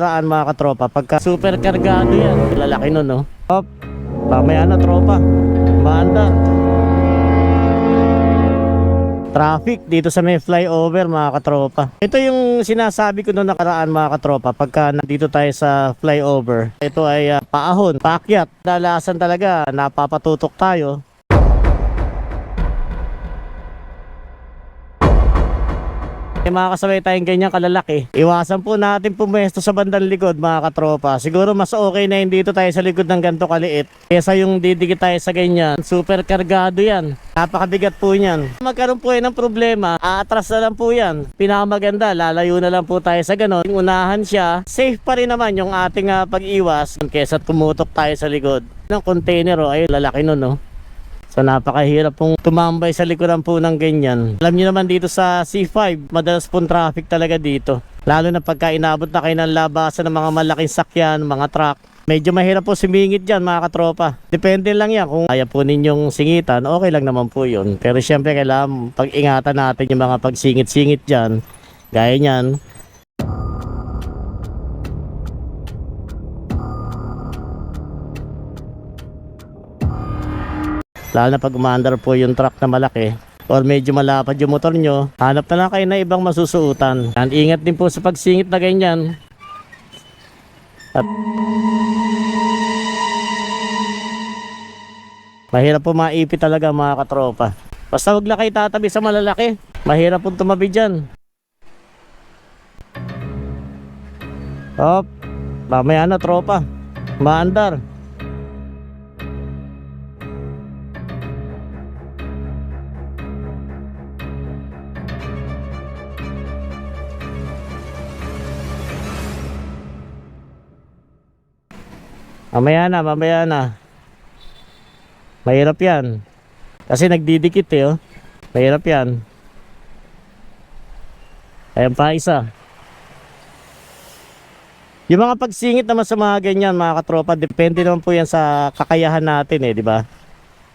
Saan mga katropa, pagka super kargado yan, lalaki nun, no? Hop, mamaya na tropa, maandar. Traffic dito sa may flyover mga katropa. Ito yung sinasabi ko noong nakaraan mga katropa, pagka nandito tayo sa flyover. Ito ay paahon, paakyat. Dalasan talaga, napapatutok tayo. Mga kasabay tayong ganyan kalalaki, iwasan po natin pumesto sa bandang likod mga katropa. Siguro mas okay na hindi dito tayo sa likod ng ganito kaliit kesa yung didikit tayo sa ganyan. Super kargado yan, napakabigat po yan. Magkaroon po yan ng problema, aatras na lang po yan. Pinakamaganda, lalayo na lang po tayo sa ganon. Unahan siya, safe pa rin naman yung ating pag-iwas kesa tumutok tayo sa likod ng container. Ay lalaki nun, no? So napakahirap pong tumambay sa likuran po ng ganyan. Alam niyo naman dito sa C5, madalas pong traffic talaga dito. Lalo na pagka inabot na kayo ng labasan ng mga malaking sakyan, mga truck. Medyo mahirap po sumingit dyan mga katropa. Depende lang yan, kung kaya po ninyong singitan, okay lang naman po yun. Pero syempre kailangan pag-ingatan natin yung mga pagsingit-singit dyan. Gaya nyan. Lalo na pag umaandar po yung truck na malaki or medyo malapad yung motor nyo, hanap na lang kayo na ibang masusuotan. And ingat din po sa pagsingit na ganyan. At mahirap po maipit talaga mga katropa. Basta wag lang kayo tatabi sa malalaki, mahirap po tumabi dyan. Hop, mamaya na tropa, maandar. Mamaya na. Mahirap yan. Kasi nagdidikit oh. Mahirap yan. Ayan pa isa. Yung mga pagsingit naman sa mga ganyan mga katropa, depende naman po yan sa kakayahan natin di ba?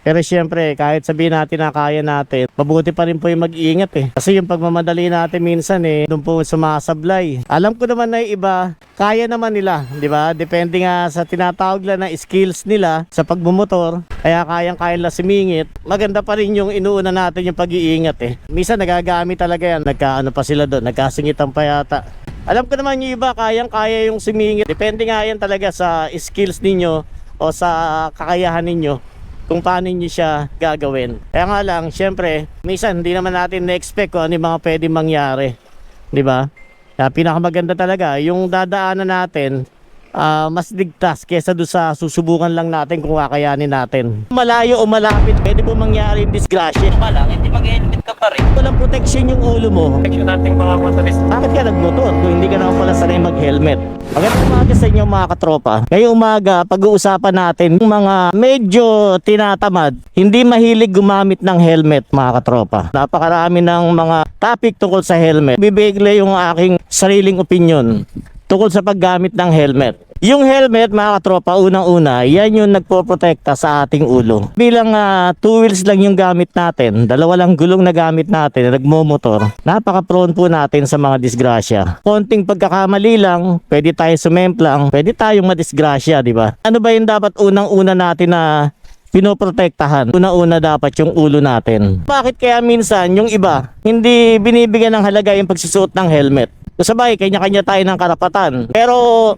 Pero syempre, kahit sabihin natin na kaya natin, mabuti pa rin po yung mag-iingat Kasi yung pagmamadali natin minsan doon po sumasablay. Alam ko naman na yung iba, kaya naman nila, di ba? Depende nga sa tinatawag lang na skills nila sa pagmumotor. Kaya kayang-kaya nila sumingit. Maganda pa rin yung inuuna natin yung pag-iingat Minsan nagagamit talaga yan. Nagkaano pa sila doon, nagkasingitan pa yata. Alam ko naman yung iba, kayang-kaya yung sumingit. Depende nga yan talaga sa skills ninyo o sa kakayahan ninyo kung paano nyo siya gagawin. Kaya nga lang, syempre, minsan hindi naman natin na-expect kung ano yung mga pwedeng mangyari. Diba? Kaya pinakamaganda talaga, yung dadaanan natin, mas ligtas kesa doon sa susubukan lang natin kung kakayanin natin. Malayo o malapit, pwede po mangyari yung disgrasya. Pa lang, hindi mag-helmet ka pa rin. Walang protection yung ulo mo. Protection natin mga motorist. Bakit ka nagmotor kung hindi ka naman pala sanay mag-helmet? Magandang umaga sa inyo mga katropa. Ngayong umaga, pag-uusapan natin yung mga medyo tinatamad, hindi mahilig gumamit ng helmet mga katropa. Napakarami ng mga topic tungkol sa helmet. Bibigay yung aking sariling opinion tungkol sa paggamit ng helmet. Yung helmet mga katropa, unang-una, yan yung nagpoprotekta sa ating ulo. Bilang 2 wheels lang yung gamit natin, 2 lang gulong na gamit natin na nagmomotor, napaka-prone po natin sa mga disgrasya. Konting pagkakamali lang, pwede tayo sumemplang, pwede tayong madisgrasya, di ba? Ano ba yung dapat unang-una natin na pinoprotektahan? Una-una dapat yung ulo natin. Bakit kaya minsan yung iba hindi binibigyan ng halaga yung pagsusuot ng helmet? Sabay, kanya-kanya tayo ng karapatan. Pero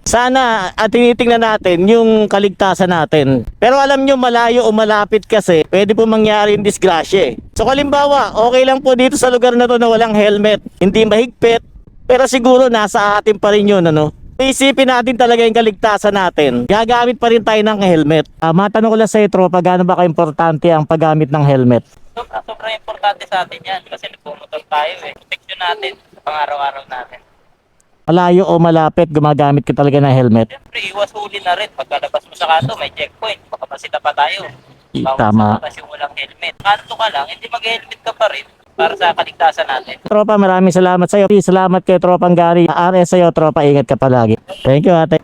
sana tinitingnan natin yung kaligtasan natin. Pero alam nyo, malayo o malapit kasi, pwede po mangyari yung disgrasya So kalimbawa, okay lang po dito sa lugar na to na walang helmet. Hindi mahigpit, pero siguro nasa atin pa rin yun, Isipin natin talaga yung kaligtasan natin. Gagamit pa rin tayo ng helmet. Matanong ko lang sa iyo, tropa, gaano ba ka-importante ang paggamit ng helmet? Sobrang importante sa atin yan kasi nagpumotor tayo Protection natin sa pang-araw-araw natin. Malayo o malapit, gumagamit ka talaga ng helmet? Siyempre, iwas huli na rin. Pagkalabas mo sa kanto, may checkpoint. Baka masita pa tayo. Tama. Kasi walang helmet. Kanto ka lang, hindi mag-helmet ka pa rin para sa kaligtasan natin. Tropa, maraming salamat sa iyo. Salamat kay Tropang Gary. RS sa iyo, tropa. Ingat ka palagi. Thank you, ate.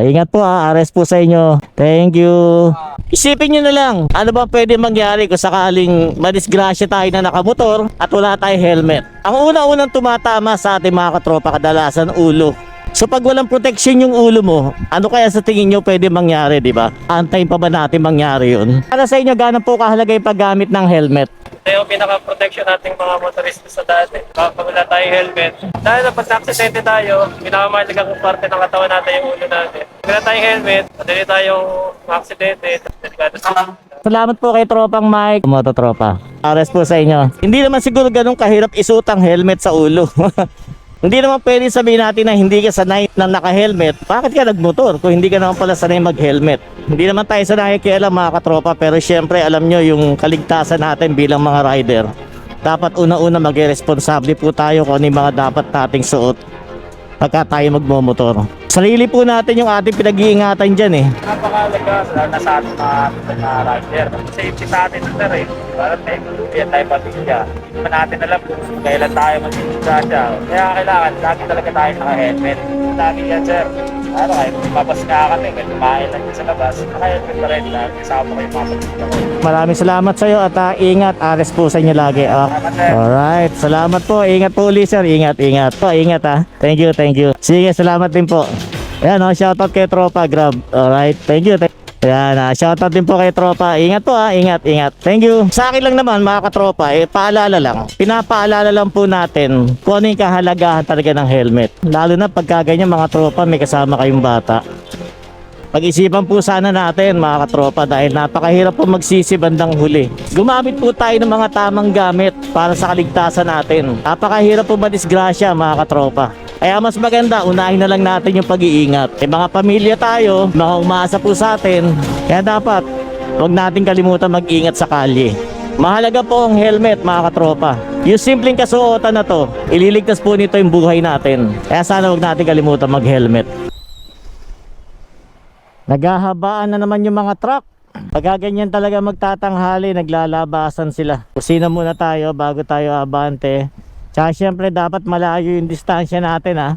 Ingat po RS po sa inyo. Thank you. Isipin nyo na lang, ano ba pwede mangyari kung sakaling madisgrasya tayo na nakamotor at wala tayong helmet? Ang una-unang tumatama sa ating mga katropa, kadalasan ulo. So pag walang protection yung ulo mo, ano kaya sa tingin nyo pwede mangyari, di ba? Antayin pa ba natin mangyari yun? Para sa inyo, gaano po kahalaga yung paggamit ng helmet? Ito yung pinaka-protection nating mga motorista sa dati. Kapag wala tayong helmet. Dahil na pag na-aksidente tayo, pinakamahalagang parte ng katawan natin yung ulo natin. Kung wala tayong helmet, madali tayong ma-aksidente. Delikado sa Salamat po kay Tropang Mike. Mototropa. Ares po sa inyo. Hindi naman siguro ganun kahirap isuot ang helmet sa ulo. Hindi naman pwede sabihin natin na hindi ka sanay na naka-helmet. Bakit ka nagmotor kung hindi ka naman pala sanay mag-helmet? Hindi naman tayo sanay kialam mga katropa, pero syempre alam nyo yung kaligtasan natin bilang mga rider. Dapat una-una mag-responsable po tayo kung ano yung mga dapat nating suot pagka tayo magmomotor. Sarili po natin yung ating pinag-iingatan dyan eh. napakalaga, lalo na sa ating mga rider. Safety sa atin na rin. Parang may kuluyan tayo pamilya. Hindi pa natin alam kung kailan tayo mag-disgrasya. Kaya kailangan, lagi talaga tayo naka-helmet. Lagi yan, sir. Ano kayo, mabas nga kami, kahit kumain lang sa labas. Naka-helmet pa rin lang. Kasama ko yung mga pamilya ko. Maraming salamat sa iyo at ingat. Ares po sa inyo lagi. Salamat, sir. Alright, salamat po. Ingat po ulit sir. Ingat, ingat. Po, ingat ha. Thank you, thank you. Sige, salamat din po. Ayan o, shoutout kay Tropa Grab. Alright, thank you. Ayan, shoutout din po kay Tropa. Ingat po ha, ingat, ingat. Thank you. Sa akin lang naman mga katropa, paalala lang. Pinapaalala lang po natin kung ano yung kahalagahan talaga ng helmet. Lalo na pagka ganyan mga tropa, may kasama kayong bata. Pag-isipan po sana natin mga katropa dahil napakahirap po magsisi bandang huli. Gumamit po tayo ng mga tamang gamit para sa kaligtasan natin. Napakahirap po madisgrasya mga katropa. Kaya mas maganda, unahin na lang natin yung pag-iingat. Mga pamilya tayo, mga umaasa po sa atin. Kaya dapat, huwag natin kalimutan mag-ingat sa kalye. Mahalaga po ang helmet mga katropa. Yung simpleng kasuotan na to, ililigtas po nito yung buhay natin. Kaya sana huwag natin kalimutan mag-helmet. Naghahabaan na naman yung mga truck. Pagkaganyan talaga magtatanghali, naglalabasan sila. Kusina muna tayo bago tayo abante. Tsaka syempre dapat malayo yung distansya natin ha.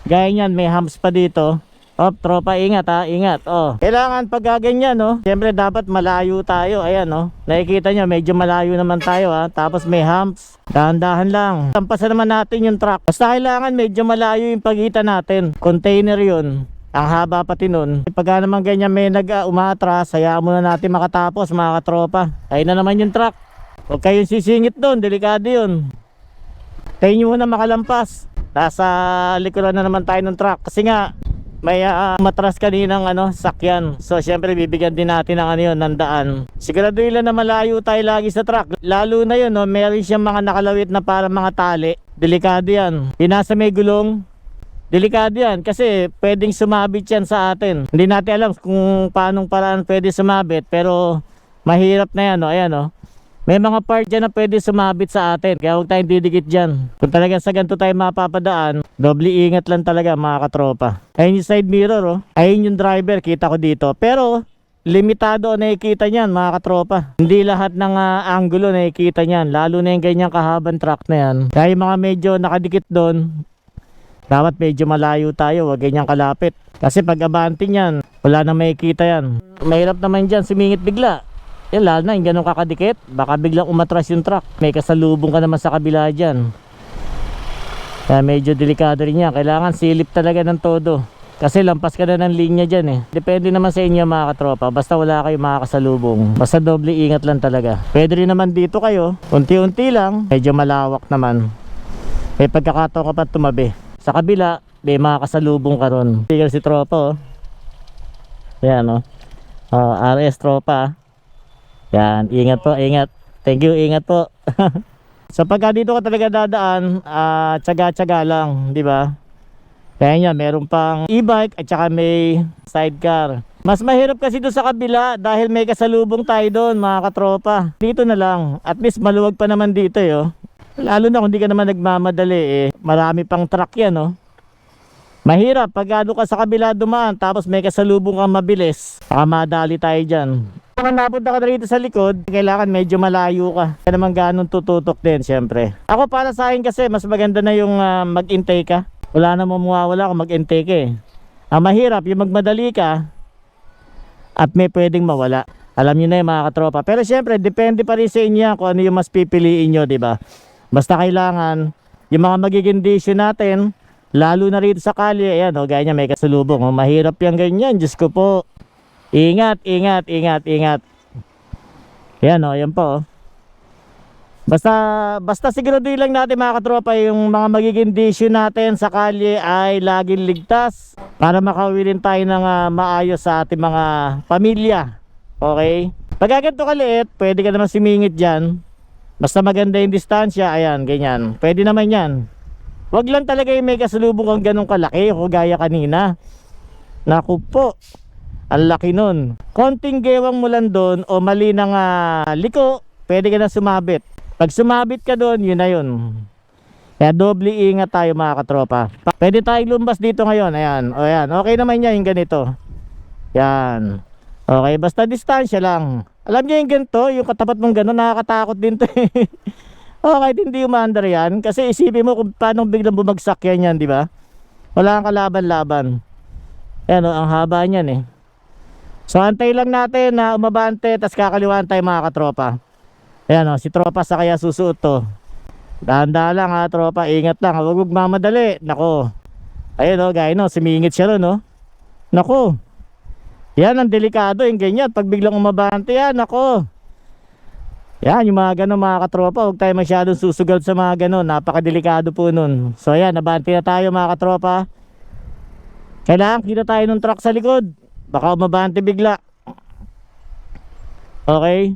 Gaya nyan, may humps pa dito. Tropa, ingat ha, ingat. Kailangan pagkaganyan no. Syempre dapat malayo tayo. Ayan no. Nakikita nyo, medyo malayo naman tayo ha. Tapos may humps. Dahan-dahan lang. Tampasan naman natin yung truck. Basta kailangan medyo malayo yung pagitan natin. Container yun. Ang haba pati nun. Pagka naman ganyan may umatras, hayaan muna natin makatapos mga katropa. Ayun na naman yung truck. Huwag kayong sisingit doon, delikado yun. Tayo nyo muna makalampas. Nasa likuran na naman tayo ng truck. Kasi nga may matras kaninang sakyan. So syempre bibigyan din natin ng daan. Siguraduhin lang na malayo tayo lagi sa truck. Lalo na yun meron siyang mga nakalawit na para mga tali. Delikado yan. Pinasa may gulong, delikado yan kasi pwedeng sumabit yan sa atin. Hindi natin alam kung paanong paraan pwede sumabit, pero mahirap na yan ayan May mga part dyan na pwede sumabit sa atin, kaya huwag tayong didikit dyan. Kung talagang sa ganito tayo mapapadaan, doble ingat lang talaga mga katropa. Ayun yung side mirror ayun yung driver, kita ko dito. Pero limitado nakikita niyan mga katropa. Hindi lahat ng angulo nakikita niyan, lalo na yung ganyang kahabang truck na yan. Kaya yung mga medyo nakadikit doon, dapat medyo malayo tayo, huwag ganyang kalapit. Kasi pag abante niyan, wala na makikita yan. Mahirap naman dyan, sumingit bigla. Yan, lalo na yung ganun kakadikit, baka biglang umatras yung truck. May kasalubong ka naman sa kabila dyan. Kaya medyo delikado rin yan. Kailangan silip talaga ng todo. Kasi lampas ka na ng linya dyan Depende naman sa inyo mga katropa. Basta wala kayo makakasalubong. Basta doble ingat lang talaga. Pwede rin naman dito kayo, unti-unti lang. Medyo malawak naman. May pagkakataon ka pa tumabi. Sa kabila, may makakasalubong ka ron. Tigil si tropa Yan RS tropa. Yan, ingat po, ingat. Thank you, ingat po. So pagka dito ka talaga dadaan, tsaga-tsaga lang, di ba? Kaya yan, meron pang e-bike at saka may sidecar. Mas mahirap kasi doon sa kabila dahil may kasalubong tayo doon mga katropa. Dito na lang, at least maluwag pa naman dito Lalo na kung di ka naman nagmamadali marami pang truck yan Mahirap pag ka sa kabila dumaan tapos may kasalubong kang mabilis. Baka madali tayo dyan. Kung napunta ka dito sa likod, kailangan medyo malayo ka. Kaya naman ganun tututok din syempre. Ako para sa akin kasi mas maganda na yung mag-intake ka. Wala namang mawawala kung mag-intake Ang mahirap yung magmadali ka at may pwedeng mawala. Alam nyo na yung mga katropa. Pero syempre depende pa rin sa inyo kung ano yung mas pipiliin nyo, diba? Basta kailangan yung mga magiging decision natin, Lalo na rito sa kalye, ayan o, gaya niya may kasalubong. O, mahirap yan ganyan, Diyos ko po. Ingat, ingat, ingat, ingat. Ayan o, ayan po o. Basta siguraduhin lang natin mga katropa, yung mga magiging desisyon natin sa kalye ay laging ligtas para makauwi rin tayo ng maayos sa ating mga pamilya. Okay? Pag ganito kaliit, pwede ka naman simingit dyan. Basta maganda yung distansya, ayan, ganyan. Pwede naman yan. Wag lang talaga yung may kasalubong kang ganun kalaki o gaya kanina. Naku po, ang laki nun. Konting gewang mo lang doon o mali ng liko, pwede ka na sumabit. Pag sumabit ka doon, yun na yun. Kaya doble ingat tayo mga katropa. Pwede tayong lumbas dito ngayon. Ayan, o ayan. Okay naman yan yung ganito. Yan. Okay, basta distansya lang. Alam niyo yung ganito, yung katapat mong gano'n, nakakatakot din to. Okay, hindi umaandar yan. Kasi isipin mo kung paano biglang bumagsak yan, di ba? Wala kang kalaban-laban. Ayan o, ang haba niyan eh. So antay lang natin na umabante, tas kakaliwan tayo mga katropa. Ayan o, si tropa sa kaya susuot to. Dahan-dahan lang ha tropa, ingat lang, huwag magmamadali. Nako. Ayun o, gaya no, simingit siya ron o. Nako. Yan ang delikado yung ganyan. Pag biglang umabante yan, nako. Yan, yung mga gano'n mga katropa, huwag tayo masyadong susugal sa mga gano'n. Napakadelikado po nun. So ayan, nabante na tayo mga katropa. Kailangan kita tayo ng truck sa likod. Baka umabante bigla. Okay.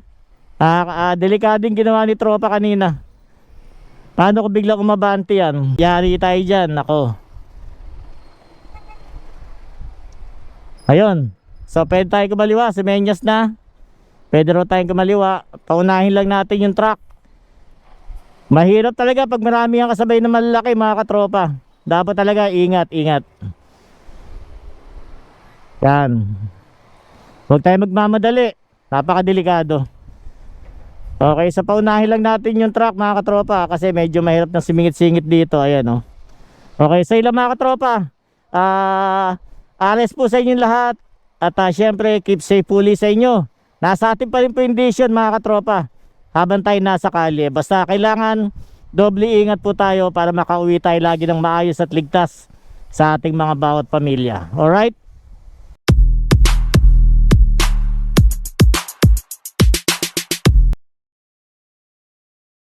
Delikadong ginawa ni tropa kanina. Paano kung biglang umabante yan? Yari tayo dyan, nako. Ayun. So pwede tayo kumaliwa, semenyas na. Pwede rin tayong kumaliwa. Paunahin lang natin yung truck. Mahirap talaga pag marami ang kasabay na malalaki mga katropa. Dapat talaga ingat, ingat. Yan. Huwag tayo magmamadali. Napakadelikado. Okay, sa paunahin lang natin yung truck mga katropa kasi medyo mahirap na simingit-singit dito. Ayan o. Okay, sa ilang mga katropa. Ares po sa inyong lahat. At syempre, keep safe puli sa inyo. Nasa atin pa rin po yung decision mga katropa. Habang tayo nasa kalye. Basta kailangan doble ingat po tayo para makauwi tayo lagi ng maayos at ligtas sa ating mga bawat pamilya. Alright?